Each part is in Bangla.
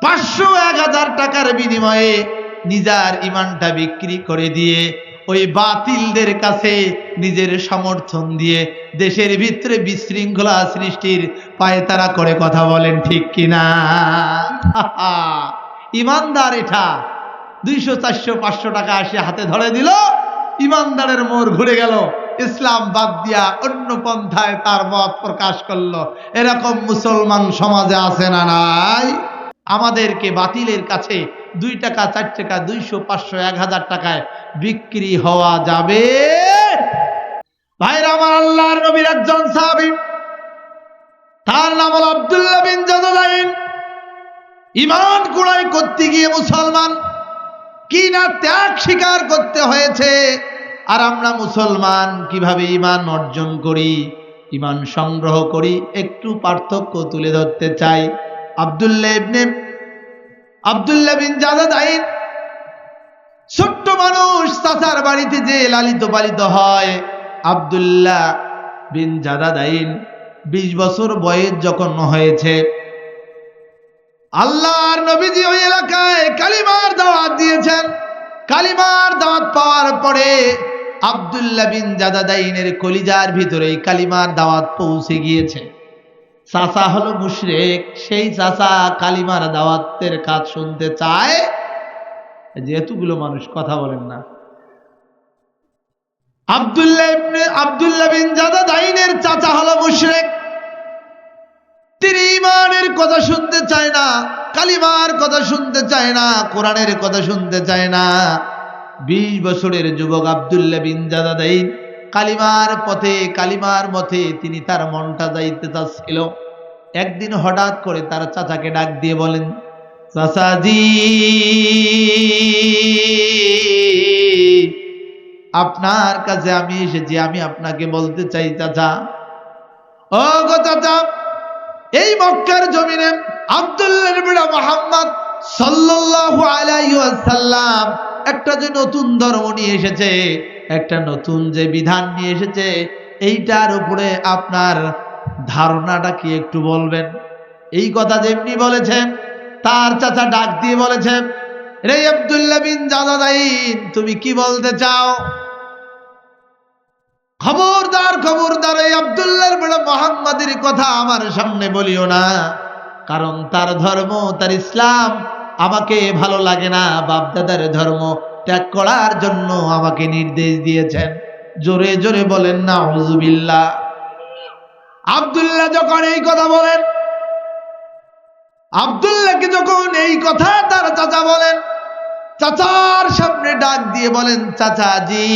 500-1000 টাকার বিনিময়ে নিজের ইমানটা বিক্রি করে দিয়ে ওই বাতিলদের কাছে নিজের সমর্থন দিয়ে দেশের ভিতরে বিশৃঙ্খলা সৃষ্টির পায়তারা করে। কথা বলেন ঠিক কিনা? ইমানদার এটা 200, 400, 500 টাকা আসে হাতে ধরে দিল, ইমানদারের মোড় ঘুরে গেল, ইসলাম বাদ দিয়া অন্য পন্থায় তার মত প্রকাশ করলো। এরকম মুসলমান সমাজে আছে না নাই? আমাদেরকে বাতিলের কাছে 2 টাকা, 4 টাকা, 200, 500, 1000 টাকায় বিক্রি হওয়া যাবে? ভাইরা আমার, আল্লাহর নবীর একজন সাহাবী, তার নাম হল আব্দুল্লাহ বিন জাদাদাইন। ইমান কুড়াই করতে গিয়ে মুসলমান কি না ত্যাগ স্বীকার করতে হয়েছে। আর আমরা মুসলমান কিভাবে ইমান অর্জন করি, ইমান সংগ্রহ করি, একটু পার্থক্য তুলে ধরতে চাই। আব্দুল্লাহ বিন জাদাদাইন ছোট্ট মানুষ, চাচার বাড়িতে যে লালিত পালিত হয়। আব্দুল্লাহ বিন জাদাদাইন 20 বছর বয়স যখন হয়েছে, আল্লাহর নবীজি ওই এলাকায় কালিমার দাওয়াত দিয়েছেন। কালিমার দাওয়াত পাওয়ার পরে আব্দুল্লাহ বিন জাদাদাইনের কলিজার ভিতরে কালিমার দাওয়াত পৌঁছে গিয়েছে। চাচা হলো মুশরিক, সেই চাচা কালিমার দাওয়াতের কাজ শুনতে চায়। যেহেতুগুলো মানুষ কথা বলেন না, আব্দুল্লাহ বিন জাদাদাইনের চাচা হলো মুশরিক। তিনি ইমানের কথা শুনতে চায় না, কালিমার কথা শুনতে চায় না, কোরআনের কথা শুনতে চায় না। 20 বছরের যুবক আব্দুল্লাহ বিন জাদাদাইন কালিমার পথে, কালিমার মতে তিনি তার মনটা যাইতে চাচ্ছিল। একদিন হঠাৎ করে তার চাচাকে ডাক দিয়ে বলেন, চাচাজি, আপনার কাছে আমি এসেছি, আমি আপনাকে বলতে চাই চাচা। ও গো চাচা, এই মক্কার জমিনে আব্দুল্লাহ বিন মুহাম্মদ সাল্লাল্লাহু আলাইহি ওয়াসাল্লাম একটা যে নতুন ধর্ম নিয়ে এসেছে, একটা নতুন যে বিধান নিয়ে এসেছে, এইটার উপরে আপনার ধারণাটা কি একটু বলবেন? এই কথা যেমনি বলেছেন, তার চাচা ডাক দিয়ে বলেছেন, রে আব্দুল্লাহ বিন জাদাদাইন, তুমি কি বলতে চাও? খবরদার, খবরদার, এই আব্দুল্লাহ বিন মুহাম্মাদের কথা আমার সামনে বলিও না, কারণ তার ধর্ম, তার ইসলাম আমাকে ভালো লাগে না। বাপদাদার ধর্ম ত্যাগ করার জন্য আমাকে নির্দেশ দিয়েছেন। জোরে জোরে বলেন নাউযুবিল্লাহ। আব্দুল্লাহ যখন এই কথা বলেন, আব্দুল্লাহকে যখন এই কথা তার চাচা বলেন, চাচার সামনে ডাক দিয়ে বলেন, চাচাজি।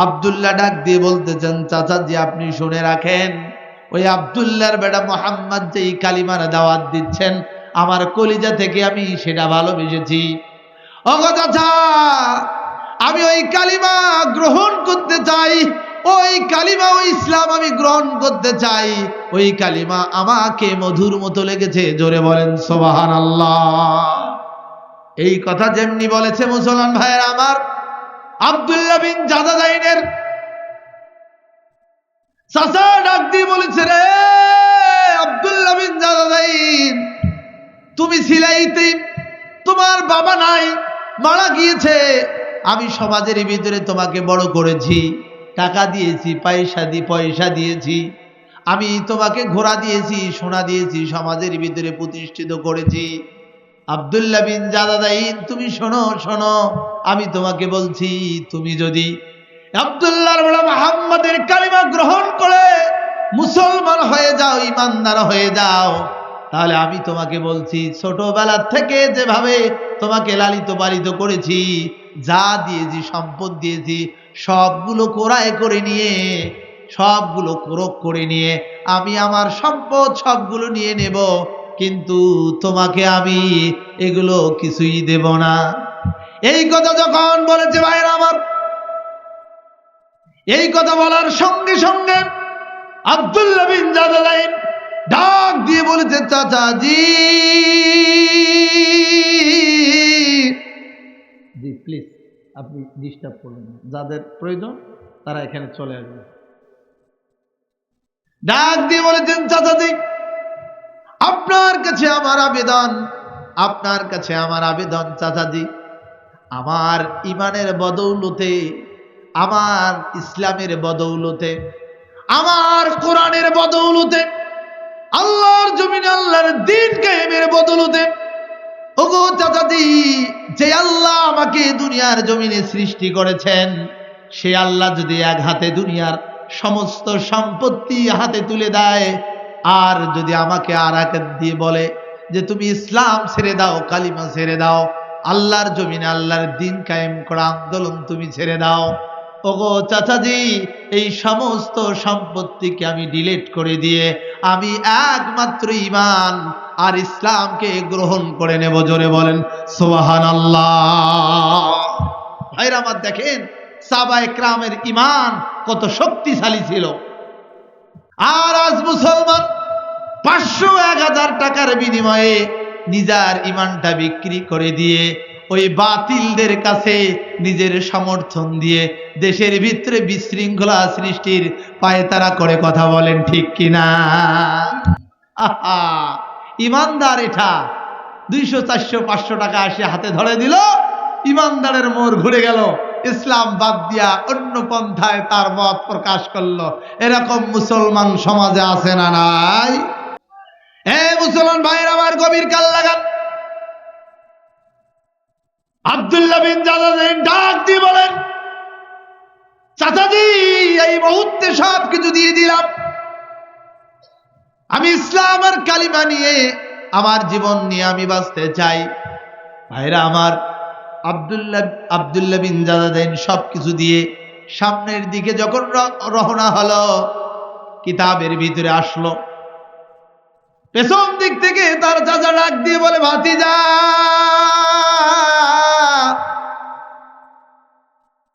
আব্দুল্লাহ ডাক দিয়ে বলতেছেন, চাচাজি আপনি শুনে রাখেন, ওই আব্দুল্লাহর বেটা মুহাম্মদ যেই কালিমার দাওয়াত দিচ্ছেন, আমার কলিজা থেকে আমি সেটা ভালোবেসেছি। ওগো চাচা, আমি ওই কালিমা গ্রহণ করতে চাই, ওই কালিমা, ওই ইসলাম আমি গ্রহণ করতে চাই। ওই কালিমা আমাকে মধুর মতো লেগেছে। জোরে বলেন সুবহানাল্লাহ। এই কথা যেমনি বলেছে মুসলমান ভাইয়ের আমার, আব্দুল্লাহ বিন জাদাদাইনের চাচা ডাক দিয়ে বলেছে, রে আব্দুল্লাহ বিন জাদাদাইন, তুমি ছিলাইতে, তোমার বাবা নাই, মারা গিয়েছে। আমি সমাজের ভিতরে তোমাকে বড় করেছি, টাকা দিয়েছি, পয়সা দিয়েছি, আমি তোমাকে ঘোড়া দিয়েছি, সোনা দিয়েছি, সমাজের ভিতরে প্রতিষ্ঠিত করেছি। আব্দুল্লাহ বিন জাদাদাইন, তুমি শোনো, শোনো, আমি তোমাকে বলছি, তুমি যদি আব্দুল্লাহর বড় মুহাম্মাদের কালিমা গ্রহণ করে মুসলমান হয়ে যাও, ইমানদার হয়ে যাও, তাহলে আমি তোমাকে বলছি, ছোটবেলা থেকে যেভাবে তোমাকে লালিত পালিত করেছি, যা দিয়েছি, সম্পদ দিয়েছি, সবগুলো কোরায় করে নিয়ে, সবগুলো ক্রোক করে নিয়ে আমি আমার সম্পদ সবগুলো নিয়ে নেব, কিন্তু তোমাকে আমি এগুলো কিছুই দেব না। এই কথা যখন বলেছে ভাইরা আমার, এই কথা বলার সঙ্গে সঙ্গে আব্দুল্লাহ বিন জাদাদাইন ডাক দিয়ে বলেছে, চাচাজি, জি প্লিজ আপনি ডিস্টার্ব করবেন না, যাদের প্রয়োজন তারা এখানে চলে আসবে। ডাক দিয়ে বলেছেন, চাচাজি, আপনার কাছে আমার আবেদন, আপনার কাছে আমার আবেদন চাচাজি, আমার ইমানের বদৌলতে, আমার ইসলামের বদৌলতে, আমার কোরআনের বদৌলতে, আল্লাহর জমিনে আল্লাহর দ্বীন কায়েমের বদৌলতে, ওগো চাচাজি, যে আল্লাহ আমাকে দুনিয়ার জমিনে সৃষ্টি করেছেন, সে আল্লাহ যদি এক হাতে দুনিয়ার সমস্ত সম্পত্তি হাতে তুলে দেয়, আর যদি আমাকে আর এক দিয়ে বলে যে তুমি ইসলাম ছেড়ে দাও, কালিমা ছেড়ে দাও, আল্লাহর জমিনে আল্লাহর দ্বীন কায়েম করা আন্দোলন তুমি ছেড়ে দাও, ওগো চাচাজি, এই সমস্ত সম্পত্তিকে আমি ডিলিট করে দিয়ে আমি একমাত্র ঈমান আর ইসলামকে গ্রহণ করে নেব। জোরে বলেন সুবহানাল্লাহ। ভাইরা আমার, দেখেন সাহাবায়ে কেরামের ঈমান কত শক্তিশালী ছিল। আর আজ মুসলমান 500-1000 টাকার বিনিময়ে নিজের ঈমানটা বিক্রি করে দিয়ে ওই বাতিলদের কাছে নিজের সমর্থন দিয়ে দেশের ভিতরে বিশৃঙ্খলা সৃষ্টির পায়তারা করে। কথা বলেন ঠিক কিনা? আহা, ইমানদার এটা 200, 400, 500 টাকা আসে হাতে ধরে দিল, ইমানদারের মোড় ঘুরে গেল, ইসলাম বাদ দিয়া অন্য পন্থায় তার মত প্রকাশ করলো। এরকম মুসলমান সমাজে আছে না নাই? মুসলমান ভাইয়ের আমার, গভীর কাল লাগান। আব্দুল্লাহ বিন জাদাদাইন ডাক দিয়ে বলেন, চাচাজি, এই মুহূর্তে সব কিছু দিয়ে দিলাম, আমি ইসলাম আর কালিমা নিয়ে আমার জীবন নিয়ে আমি বাঁচতে চাই। ভাইরা আমার, আব্দুল্লাহ বিন জাদাদাইন সবকিছু দিয়ে সামনের দিকে যখন রওনা হলো, কিতাবের ভিতরে আসলো, পেছন দিক থেকে তার চাচা ডাক দিয়ে বলে, ভাতিজা,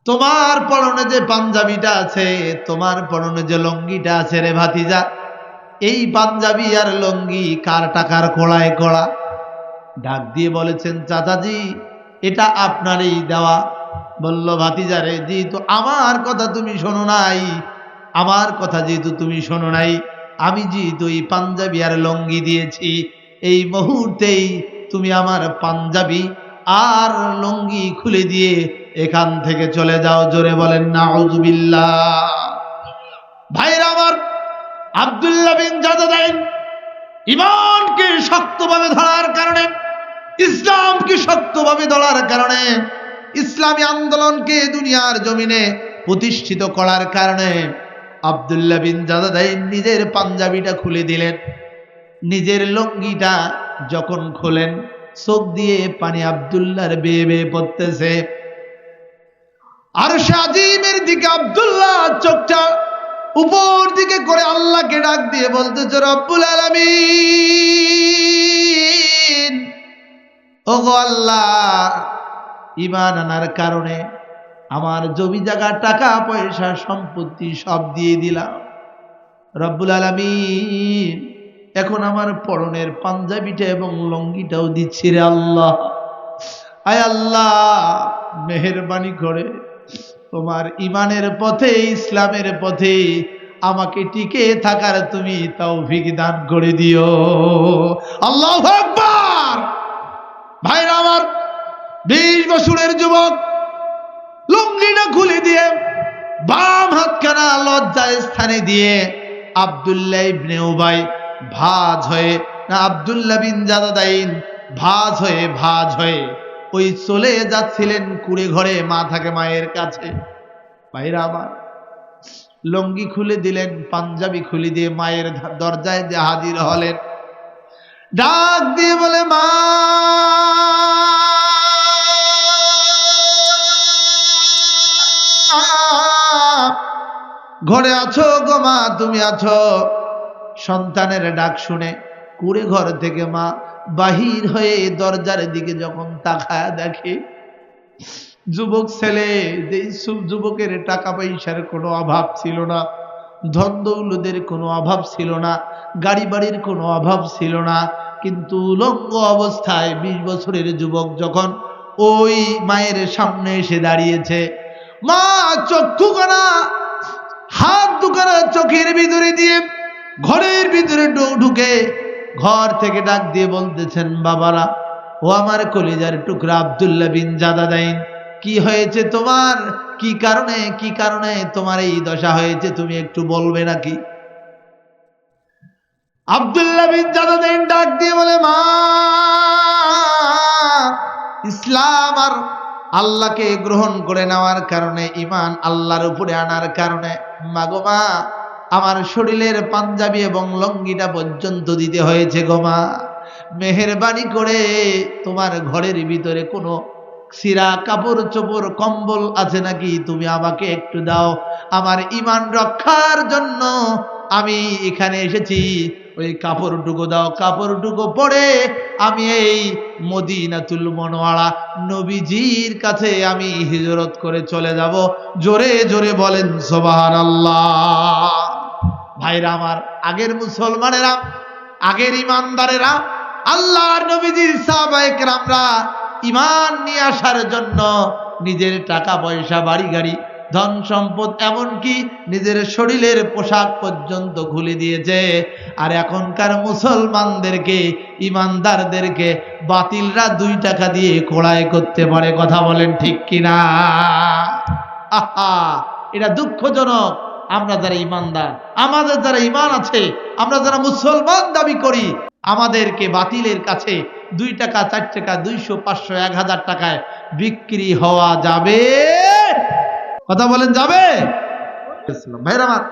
তোমার পরনে যে পাঞ্জাবিটা আছে, তোমার পরনে যে লঙ্গিটা আছে রে ভাতিজা, এই পাঞ্জাবি আর লঙ্গি কার টাকার কোড়ায় করা? ডাক দিয়ে বলেছেন, চাচাজি, এটা আপনারই দেওয়া। বলল, ভাতিজা রে, যেহেতু আমার কথা তুমি শোনো নাই, আমার কথা যেহেতু তুমি শোনো নাই, আমি যেহেতু এই পাঞ্জাবি আর লঙ্গি দিয়েছি, এই মুহূর্তেই তুমি আমার পাঞ্জাবি আর লঙ্গি খুলে দিয়ে এখান থেকে চলে যাও। জোরে বলেন নাউযুবিল্লাহ। ভাইরা আমার, আব্দুল্লাহ বিন জাদাদাইন ঈমানকে শক্তভাবে ধরার কারণে, ইসলামকে শক্তভাবে ধরার কারণে, ইসলামী আন্দোলনকে দুনিয়ার জমিনে প্রতিষ্ঠিত করার কারণে আব্দুল্লাহ বিন জাদাদাইন নিজের পাঞ্জাবিটা খুলে দিলেন। নিজের লঙ্গিটা যখন খোলেন, চোখ দিয়ে পানি আব্দুল্লাহর বেয়ে বেয়ে পড়তেছে। আরশ আজিমের দিকে আব্দুল্লাহ চোখটা উপর দিকে করে আল্লাহকে ডাক দিয়ে বলতেছে, রব্বুল আলামিন, ওগো আল্লাহ, ঈমান আনার কারণে আমার জমি জায়গা, টাকা পয়সা, সম্পত্তি সব দিয়ে দিলাম। রব্বুল আলামিন, এখন আমার পরনের পাঞ্জাবিটা এবং লঙ্গিটাও দিচ্ছি রে আল্লাহ। আয় আল্লাহ, মেহেরবানি করে তোমার ঈমানের পথে, ইসলামের পথে আমাকে টিকে থাকার তুমি তৌফিক দান করে দিও। আল্লাহু আকবার। ভাইরা আমার, 20 বছরের যুবক লুঙ্গিটা খুলে দিয়ে বাম হাতখানা লজ্জায় স্থানে দিয়ে আব্দুল্লাহ ইবনে উবাই ভাঁজ হয়ে, না, আব্দুল্লাহ বিন জাদাদাইন ভাঁজ হয়ে ওই চলে যাচ্ছিলেন কুড়ে ঘরে, মা থাকে মায়ের কাছে। ভাইরা আমার, লঙ্গি খুলে দিলেন, পাঞ্জাবি খুলে দিয়ে মায়ের দরজায় যে হাজির হলেন, ডাক দিয়ে বলে, মা, ঘরে আছো গো মা, তুমি আছো? সন্তানের ডাক শুনে কুড়ে ঘর থেকে মা বাহির হয়ে দরজার দিকে যখন তাকায় দেখে, যুবক ছেলে, যেই যুবকের টাকা পয়সার কোনো অভাব ছিল না, ধন দৌলতের কোনো অভাব ছিল না, গাড়ি বাড়ির কোনো অভাব ছিল না, কিন্তু উলঙ্গ অবস্থায় 20 বছরের যুবক যখন ওই মায়ের সামনে এসে দাঁড়িয়েছে, মা চক্ষুখানা, হাত দুখানা চোখের ভিতরে দিয়ে ঘরের ভিতরে ঢুকে ঘর থেকে ডাক দিয়ে বলতেছেন, বাবারা ও আমার কলিজার টুকরা আব্দুল্লাহ বিন জাদাদাইন, কি হয়েছে তোমার? কি কারণে তোমার এই দশা হয়েছে, তুমি একটু বলবে নাকি? আব্দুল্লাহ বিন জাদাদাইন ডাক দিয়ে বলে, মা, ইসলাম আর আল্লাহকে গ্রহণ করে নেওয়ার কারণে, ঈমান আল্লাহর উপরে আনার কারণে মাগো মা, আমার শরীরের পাঞ্জাবি এবং লঙ্গিটা পর্যন্ত দিতে হয়েছে গো মা। মেহেরবানি করে তোমার ঘরের ভিতরে কোনো সিরা কাপড় চোপড় কম্বল আছে নাকি, তুমি আমাকে একটু দাও। আমার ঈমান রক্ষার জন্য আমি এখানে এসেছি, ওই কাপড়টুকু দাও। কাপড়টুকু পরে আমি এই মদিনাতুল মুনওয়ারা নবীজির কাছে আমি হিজরত করে চলে যাব। জোরে জোরে বলেন সুবহানাল্লাহ। ভাইরা আমার, আগের মুসলমানেরা, আগের ইমানদারেরা, আল্লাহর নবীজির সাহাবায়ে কেরামরা ঈমান নিয়ে আসার জন্য নিজের টাকা পয়সা, বাড়ি গাড়ি, ধন সম্পদ, এমনকি নিজের শরীরের পোশাক পর্যন্ত খুলে দিয়েছে। আর এখনকার মুসলমানদেরকে, ইমানদারদেরকে বাতিলরা 2 টাকা দিয়ে কোড়াই করতে পারে। কথা বলেন ঠিক কিনা? আহা, এটা দুঃখজনক। আমরা যারা ইমানদার, আমাদের যারা ঈমান আছে, আমরা যারা মুসলমান দাবি করি, আমাদেরকে বাতিলের কাছে 2 টাকা, 4 টাকা, 200, 500, 1000 টাকায় বিক্রি হওয়া যাবে? কথা বলেন, যাবে? ভাইরা আমার,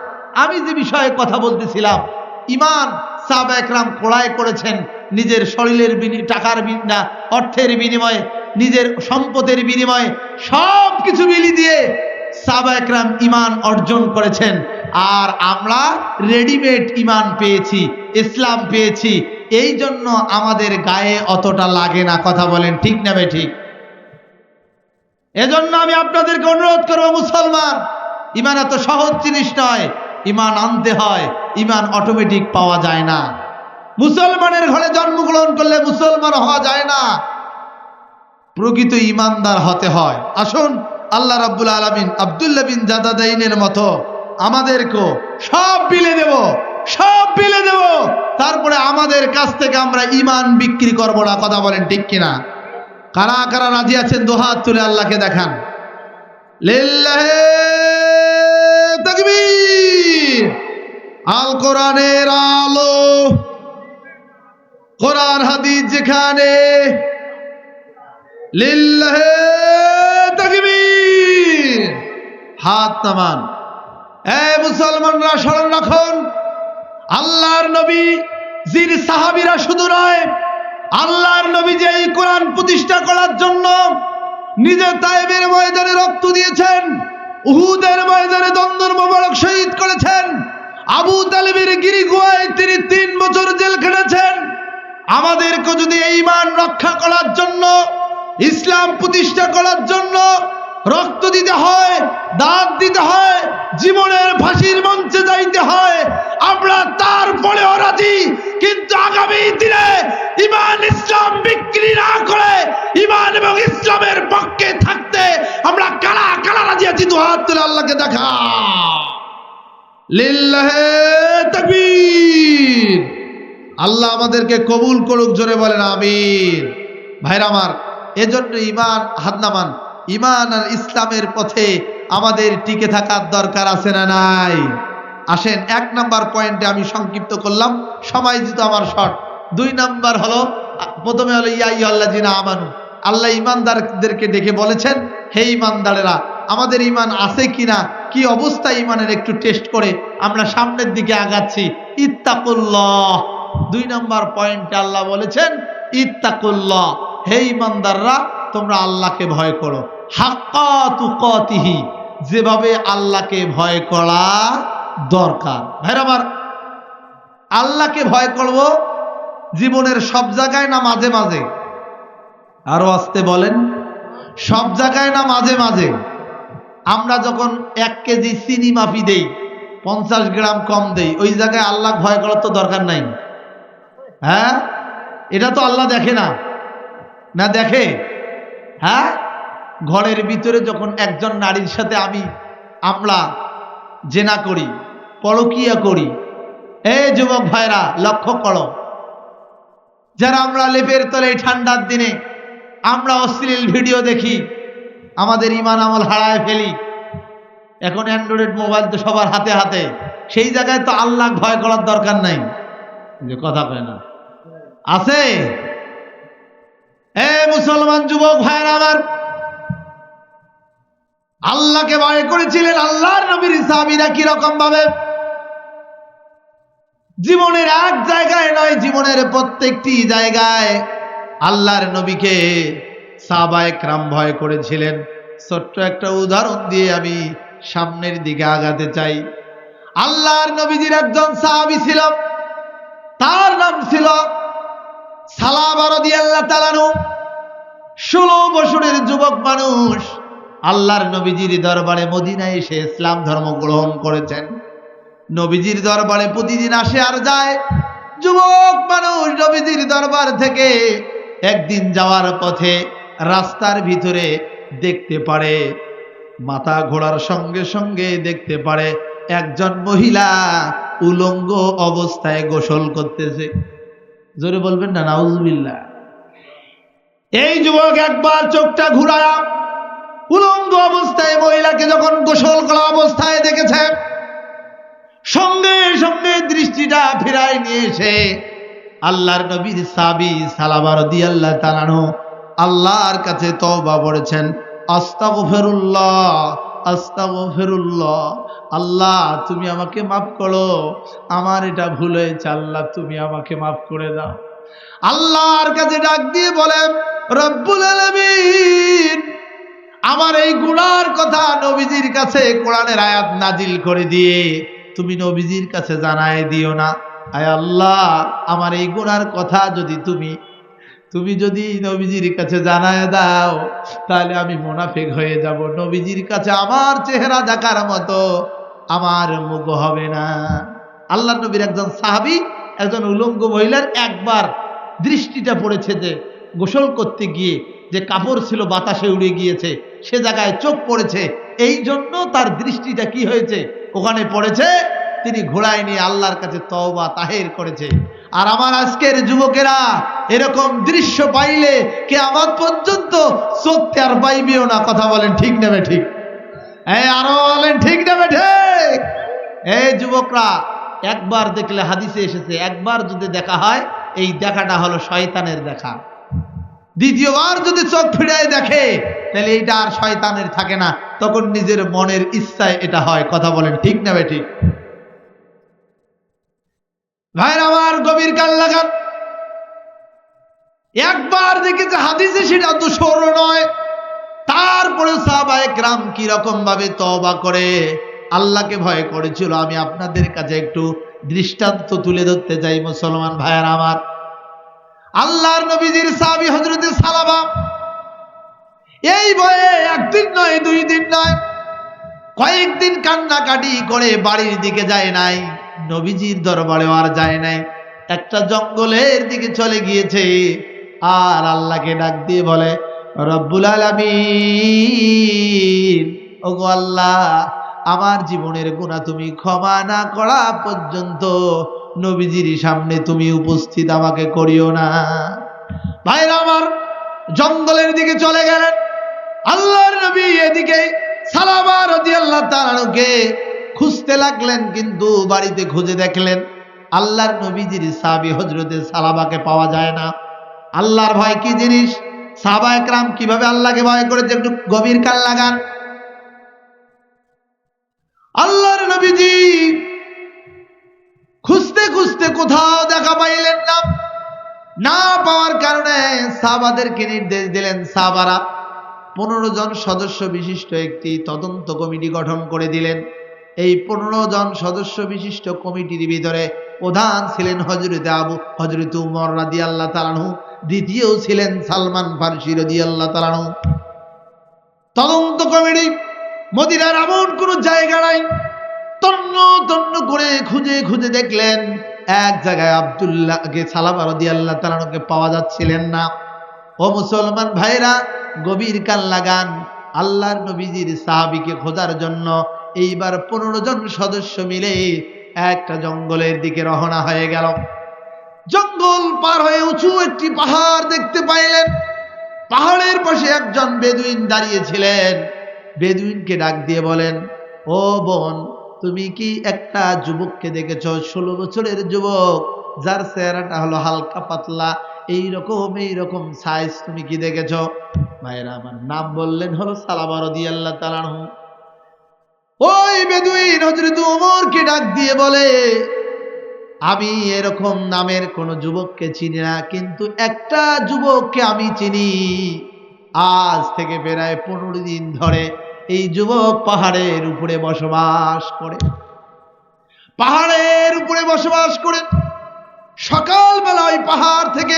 আমি যে বিষয়ে কথা বলতেছিলাম, ঈমান সাহাবায়ে কেরাম ক্রয় করেছেন নিজের শরীরের টাকার বিনিময়ে, অর্থের বিনিময়ে, নিজের সম্পদের বিনিময়ে, সব কিছু মিলিয়ে দিয়ে সাহাবায়ে কেরাম ঈমান অর্জন করেছেন। আর আমরা রেডিমেড ঈমান পেয়েছি, ইসলাম পেয়েছি, এই জন্য আমাদের গায়ে অতটা লাগে না। কথা বলেন ঠিক না ঠিক? এজন্য আমি আপনাদেরকে অনুরোধ করব, মুসলমান, ঈমান এত সহজ জিনিস নয়। ঈমান আনতে হয়, ঈমান অটোমেটিক পাওয়া যায় না। মুসলমানের ঘরে জন্মগ্রহণ করলে মুসলমান হওয়া যায় না, প্রকৃত ঈমানদার হতে হয়। আসুন আল্লাহ রাব্বুল আলামিন আব্দুল্লাহ বিন জাদাদাইনের মতো আমাদেরকে সব বিলে দেব, সব বিলে দেব, তারপরে আমাদের কাছ থেকে আমরা ঈমান বিক্রি করব না। কথা বলেন ঠিক কিনা? কারা কারা রাজি আছেন? দুহাত তুলে আল্লাহকে দেখান। লিল্লাহি তাকবীর। আল কোরআনের আলো, কোরআন হাদিস যেখানে, লিল্লাহি তাকবীর। হাত নামান। মুসলমানরা স্মরণ রাখুন, আল্লাহর নবী জির সাহাবীরা শুধু নয়, আল্লাহর নবী যে এই কোরআন প্রতিষ্ঠা করার জন্য নিজে তায়েফের ময়দানে রক্ত দিয়েছেন, উহুদের ময়দানে দন্দর মোবারক শহীদ করেছেন, আবু তালেবের গিরিগুহায় তিনি 3 বছর জেল খেটেছেন। আমাদেরকে যদি এই ঈমান রক্ষা করার জন্য, ইসলাম প্রতিষ্ঠা করার জন্য রক্ত দিতে হয়, দাঁত দিতে হয়, জীবনের ফাঁসির মঞ্চে যাইতে হয়, আমরা তারপরেও রাজি। কিন্তু আগামী দিনে ঈমান ইসলাম বিক্রি না করে ঈমান এবং ইসলামের পক্ষে থাকতে আমরা কারা কারা রাজি আছি? দুহাত তুলে আল্লাহকে দেখা। লিল্লাহি তাকবীর। আল্লাহ আমাদেরকে কবুল করুক। জোরে বলেন আমিন। ভাইরা আমার, এজন্য ঈমান, হাত নামান, ঈমান আর ইসলামের পথে আমাদের টিকে থাকার দরকার আছে না নাই? আসেন, 1 নাম্বার পয়েন্টে আমি সংক্ষিপ্ত করলাম, সময় যেহেতু আমার শর্ট। 2 নাম্বার হলো, প্রথমে হলো ইয়া আইয়ুহাল্লাযিনা আমানু। আল্লাহ ঈমানদারদেরকে ডেকে বলেছেন, হে ঈমানদারেরা, আমাদের ঈমান আছে কিনা, কি অবস্থা ঈমানের একটু টেস্ট করে আমরা সামনের দিকে আগাচ্ছি। ইত্তাকুল্লাহ। 2 নাম্বার পয়েন্টে আল্লাহ বলেছেন, ইত্তাকুল্লাহ, হে ঈমানদাররা, তোমরা আল্লাহকে ভয় করো। হাক্কা তুকাতিহি, যেভাবে আল্লাহকে ভয় করা দরকার। ভাইরা আমার, আল্লাহকে ভয় করব জীবনের সব জায়গায় না মাঝে মাঝে? আরো আসতে বলেন, সব জায়গায় না মাঝে মাঝে? আমরা যখন 1 কেজি চিনি মাপি দেই, 50 গ্রাম কম দেই, ওই জায়গায় আল্লাহ ভয় করার তো দরকার নাই। হ্যাঁ, এটা তো আল্লাহ দেখে না? না দেখে? হ্যাঁ, ঘরের ভিতরে যখন একজন নারীর সাথে আমরা জেনা করি, পরকীয়া করি, এই যুবক ভাইরা লক্ষ্য করো, যারা আমরা লেপের তলে ঠান্ডার দিনে আমরা অশ্লীল ভিডিও দেখি, আমাদের ঈমান আমল হারায় ফেলি। এখন অ্যান্ড্রয়েড মোবাইল তো সবার হাতে হাতে, সেই জায়গায় তো আল্লাহ ভয় করার দরকার নাই। যে কথা কয় না আছে। মুসলমান যুবক ভাইয়েরা আমার, আল্লাহকে ভয় করেছিলেন আল্লাহর নবীর সাহাবীরা কি রকম ভাবে? জীবনের এক জায়গায় নয়, জীবনের প্রত্যেকটি জায়গায় আল্লাহর নবীকে সাহাবায়ে কেরাম ভয় করেছিলেন। ছোট্ট একটা উদাহরণ দিয়ে আমি সামনের দিকে আগাতে চাই। আল্লাহর নবীজির একজন সাহাবী ছিল, তার নাম ছিল সালাবা রাদিয়াল্লাহু তাআলা আনহু। 16 বছরের যুবক মানুষ আল্লাহর নবীজির দরবারে মদিনায় এসে ইসলাম ধর্ম গ্রহণ করেছেন। নবীজির দরবারে প্রতিদিন আসে আর যায়। যুবক মানুষ নবীজির দরবার থেকে একদিন যাওয়ার পথে রাস্তার ভিতরে দেখতে পারে, মাথা ঘোরার সঙ্গে সঙ্গে দেখতে পারে একজন মহিলা উলঙ্গ অবস্থায় গোসল করতেছে। জোরে বলবেন না নাউজুবিল্লাহ। এই যুবক একবার চোখটা ঘুরায়া উলঙ্গ অবস্থায় মহিলাকে যখন গোসল করা অবস্থায় দেখেছে, সঙ্গে সঙ্গে দৃষ্টিটা ফেরায় নিয়ে এসে আল্লাহর নবীর সাহাবী সালাবা রাদিয়াল্লাহু তাআলা আনহু আল্লাহর কাছে তওবা করেছেন, আস্তাগফিরুল্লাহ আস্তাগফিরুল্লাহ, আল্লাহ তুমি আমাকে মাফ করো, আমার এটা ভুল হয়েছে, আল্লাহ তুমি আমাকে মাফ করে দাও। আল্লাহর কাছে ডাক দিয়ে বলেন, রব্বুল আলামিন আমার এই গুনার কথা নবীজির কাছে কোরআনের আয়াত নাজিল করে দিয়ে তুমি নবীজির কাছে জানায় দিও না। আয় আল্লাহ, আমার এই গুনার কথা যদি তুমি যদি নবীজির কাছে জানায় দাও, তাহলে আমি মুনাফিক হয়ে যাব। নবীজির কাছে আমার চেহারা দেখার মতো আমার মুখ হবে না। আল্লাহর নবীর একজন সাহাবী একজন উলঙ্গ মহিলার একবার দৃষ্টিটা পড়েছে যে গোসল করতে গিয়ে যে কাপড় ছিল বাতাসে উড়ে গিয়েছে, সে জায়গায় চোখ পড়েছে, এই জন্য তার দৃষ্টিটা কি হয়েছে ওখানে পড়েছে। তিনি ঘোড়ায় নিয়ে আল্লাহর কাছে তওবা তাহের করেছে। আর আমার আজকের যুবকেরা এরকম দৃশ্য পাইলে কিয়ামত পর্যন্ত চোখতে আর পাইবেও না। কথা বলেন ঠিক নেবে ঠিক? আরো বলেন ঠিক নেবে ঠিক? এই যুবকরা, একবার দেখলে হাদিসে এসেছে একবার যদি দেখা হয় এই দেখাটা হলো শয়তানের দেখা। দ্বিতীয়বার যদি চোখ ফিরায় দেখে তাহলে এইটা আর শয়তানের থাকে না, তখন নিজের মনের ইচ্ছায় এটা হয়। কথা বলেন ঠিক নেবে ঠিক? ভাইরা আমার, গভীর কান লাগান। একবার দেখেছে হাদিসে, সেটা দোষর নয়। তারপরে সাহাবায়ে কেরাম কি রকম ভাবে তওবা করে আল্লাহকে ভয় করেছিল, আমি আপনাদের কাছে একটু দৃষ্টান্ত তুলে ধরতে চাই। মুসলমান ভাইরা আমার, আল্লাহর নবীজির সাহাবী হযরতে সালাবা এই ভয়ে একদিন নয় দুই দিন নয় কয়েকদিন কান্নাকাটি করে বাড়ির দিকে যায় নাই, নবীজির দরবারে আর যায় নাই। একটা জঙ্গলের দিকে চলে গিয়েছে আর আল্লাহকে ডাক দিয়ে বলে, রব্বুল আলামিন, ওগো আল্লাহ, আমার জীবনের গুনাহ তুমি ক্ষমা না করা পর্যন্ত নবীজির সামনে তুমি উপস্থিত আমাকে করিও না। ভাইরা আমার, জঙ্গলের দিকে চলে গেলেন। আল্লাহর নবী এদিকে সালাবা রাদিয়াল্লাহু তাআলা আনহুকে খুঁজতে লাগলেন, কিন্তু বাড়িতে খুঁজে দেখলেন আল্লাহর নবীজির সাহাবী হযরতে সালাবাকে পাওয়া যায় না। আল্লাহর ভয় কি জিনিস, সাহাবায়ে কেরাম কিভাবে আল্লাহকে ভয় করেছে একটু গভীর কান লাগান। আল্লাহর নবীজি খুঁজতে খুঁজতে কোথাও দেখা পাইলেন না। না পাওয়ার কারণে সাহাবাদেরকে নির্দেশ দিলেন, সাহাবারা 15 জন সদস্য বিশিষ্ট একটি তদন্ত কমিটি গঠন করে দিলেন। এই 15 জন সদস্য বিশিষ্ট কমিটির ভিতরে প্রধান ছিলেন হযরত উমর রাদিয়াল্লাহু তাআলা আনহু, দ্বিতীয় ছিলেন সালমান ফারসি রাদিয়াল্লাহু তাআলা আনহু। তদন্ত কমিটি মদিনার এমন কোনো জায়গা নাই, তন্ন তন্ন করে খুঁজে খুঁজে দেখলেন এক জায়গায় আব্দুল্লাহকে সালাবা রাদিয়াল্লাহু তাআলা আনহুকে পাওয়া যাচ্ছিলেন না। ও মুসলমান ভাইরা, গভীর কান লাগান। আল্লাহর নবীজির সাহাবীকে খোঁজার জন্য এইবার 15 জন সদস্য মিলে একটা জঙ্গলের দিকে রওনা হয়ে গেল। জঙ্গল পার হয়ে উঁচু একটি পাহাড় দেখতে পাইলেন। পাহাড়ের পাশে একজন বেদুইন দাঁড়িয়েছিলেন। বেদুইনকে ডাক দিয়ে বলেন, ও বোন, তুমি কি একটা যুবককে দেখেছ? 16 বছরের যুবক, যার চেহারাটা হলো হালকা পাতলা, এইরকম সাইজ, তুমি কি দেখেছ? ভাইরা আমার, নাম বললেন হলো সালামা রাদিয়াল্লাহু তাআলা আনহু। ওই বেদুইন হযরত ওমরকে ডাক দিয়ে বলে, আমি এরকম নামের কোন যুবককে চিনি না, কিন্তু একটা যুবককে আমি চিনি। আজ থেকে প্রায় 15 দিন ধরে এই যুবক পাহাড়ের উপরে বসবাস করে। পাহাড়ের উপরে বসবাস করে সকালবেলা ওই পাহাড় থেকে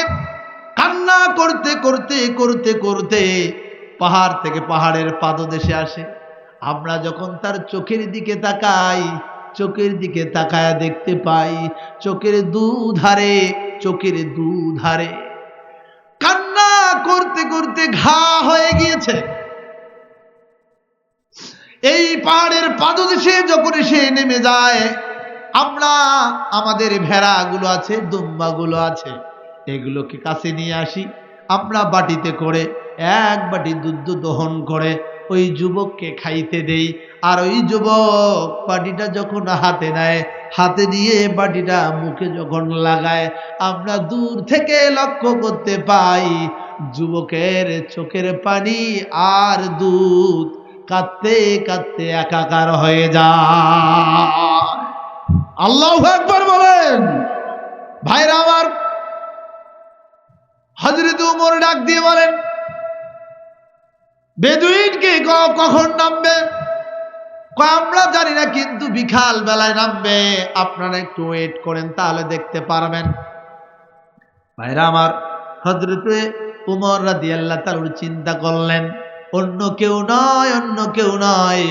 কান্না করতে করতে করতে করতে পাহাড় থেকে পাহাড়ের পাদদেশে আসে। আমরা যখন তার চোখের দিকে তাকাই, চোখের দিকে তাকায় দেখতে পাই চোখের দুধারে কান্না করতে করতে ঘা হয়ে গিয়েছে। এই পাহাড়ের পাদদেশে যখন সে নেমে যায়, আমরা আমাদের ভেড়াগুলো আছে, দুম্বাগুলো আছে, এগুলোকে কাছে নিয়ে আসি। আমরা বাটিতে করে এক বাটি দুধ দহন করে ওই যুবককে খাইতে দেই। আর ওই যুবক বাটিটা যখন হাতে নেয়, হাতে নিয়ে বাটিটা মুখে যখন লাগায়, আমরা দূর থেকে লক্ষ্য করতে পাই যুবকের চোখের পানি আর দুধ কাঁদতে কাঁদতে একাকার হয়ে যায়। আল্লাহু আকবার বলেন। ভাইরা আমার, হযরত ওমর ডাক দিয়ে বলেন, বেদুইনকে কখন নামবে? আমরা জানি না, কিন্তু বিকাল বেলায় নামবে, আপনারা একটু ওয়েট করেন, তাহলে দেখতে পারবেন। ভাইরা আমার, হযরত ওমর রাদিয়াল্লাহু তাআলা চিন্তা করলেন, অন্য কেউ নয়,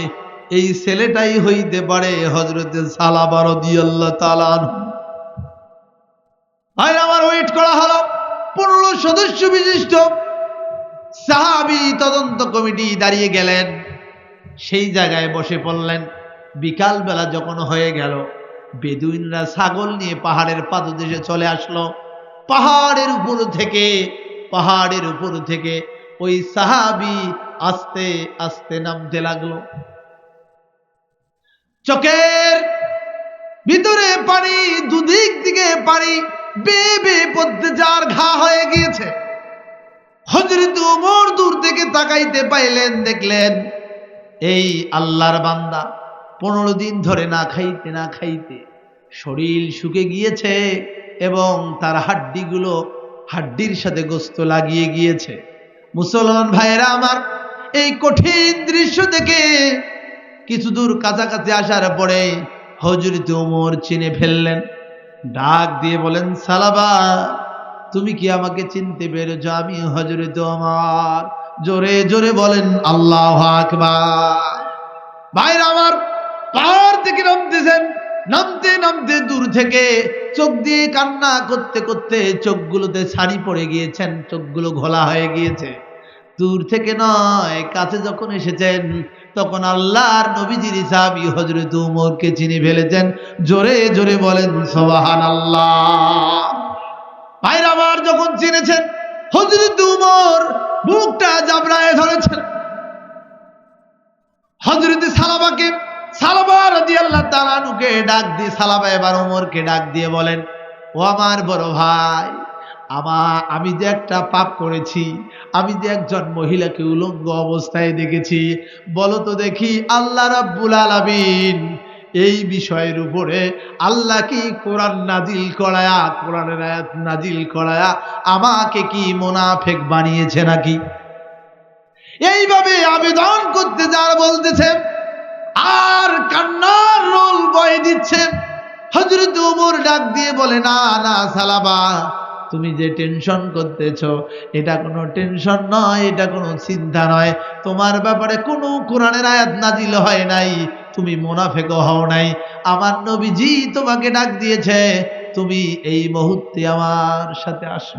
এই ছেলেটাই হইতে পারে হযরত সালামা রাদিয়াল্লাহু তাআলা আনহু। ভাইরা আমার, ওয়েট করা হলো। 15 সদস্য বিশিষ্ট সাহাবী তদন্ত কমিটি দাঁড়িয়ে গেলেন, সেই জায়গায় বসে পড়লেন। বিকাল বেলা যখন হয়ে গেল, বেদুইনরা ছাগল নিয়ে পাহাড়ের পাদদেশে চলে আসলো। পাহাড়ের উপর থেকে ওই সাহাবী আস্তে আস্তে নামতে লাগলো। চোখের ভিতরে পানি, দুদিক দিকে পানি বেয়ে বেয়ে পড়তে, যার ঘা হয়ে গিয়েছে। হযরত ওমর দূর থেকে তাকাইতে পাইলেন, দেখলেন এই আল্লাহর বান্দা 15 দিন ধরে না খাইতে শরীর শুকে গিয়েছে এবং তার হাড্ডির সাথে গোস্ত লাগিয়ে গিয়েছে। মুসলমান ভাইয়েরা আমার, এই কঠিন দৃশ্য দেখে কিছু দূর কাছাকাছি আসার পরে হযরত ওমর চিনে ফেললেন। ডাক দিয়ে বলেন, সালামা, তুমি কি আমাকে চিনতে পেরেছ? আমি হযরত ওমর। জোরে জোরে বলেন আল্লাহু আকবার। ভাইরা আমার, পাহাড় থেকে নামতেছেন, নামতে দূর থেকে চোখ দিয়ে কান্না করতে করতে চোখগুলোতে ছানি পড়ে গিয়েছেন, চোখগুলো ঘোলা হয়ে গিয়েছে। দূর থেকে নয়, কাছে যখন এসেছেন তখন আল্লাহর নবীজির সাহাবী হযরত ওমরকে চিনে ফেলেছেন। জোরে জোরে বলেন সুবহানাল্লাহ। ভাইরা আমার, যখন চিনেছেন, হযরত ওমর বুকটা জাবড়ায় ধরেছেন। হযরত সালামা রাদিয়াল্লাহু তাআলা আনহুকে ডাক দিয়ে, সালামা এবার ওমরকে ডাক দিয়ে বলেন, ও আমার বড় ভাই, আমি যে একটা পাপ করেছি, আমি যে একজন মহিলাকে উলঙ্গ অবস্থায় দেখেছি, বলো তো দেখি আল্লাহ রাব্বুল আলামিন এই বিষয়ের উপরে আল্লাহ কি কোরআনের আয়াত নাজিল করায়া আমাকে কি মুনাফিক বানিয়েছে নাকি? এইভাবে আবেদন করতে যারা বলতেছে আর কান্নার রোল বয়ে দিচ্ছে, হযরত ওমর ডাক দিয়ে বলে, না সালামা, তুমি যে টেনশন করতেছো, এটা কোনো টেনশন নয়, এটা কোনো চিন্তা নয়। তোমার ব্যাপারে কোনো কোরআনের আয়াত নাজিল হয় নাই, তুমি মুনাফিকও হও নাই। আমার নবীজি তোমাকে ডাক দিয়েছে, তুমি এই মুহূর্তে আমার সাথে আসো।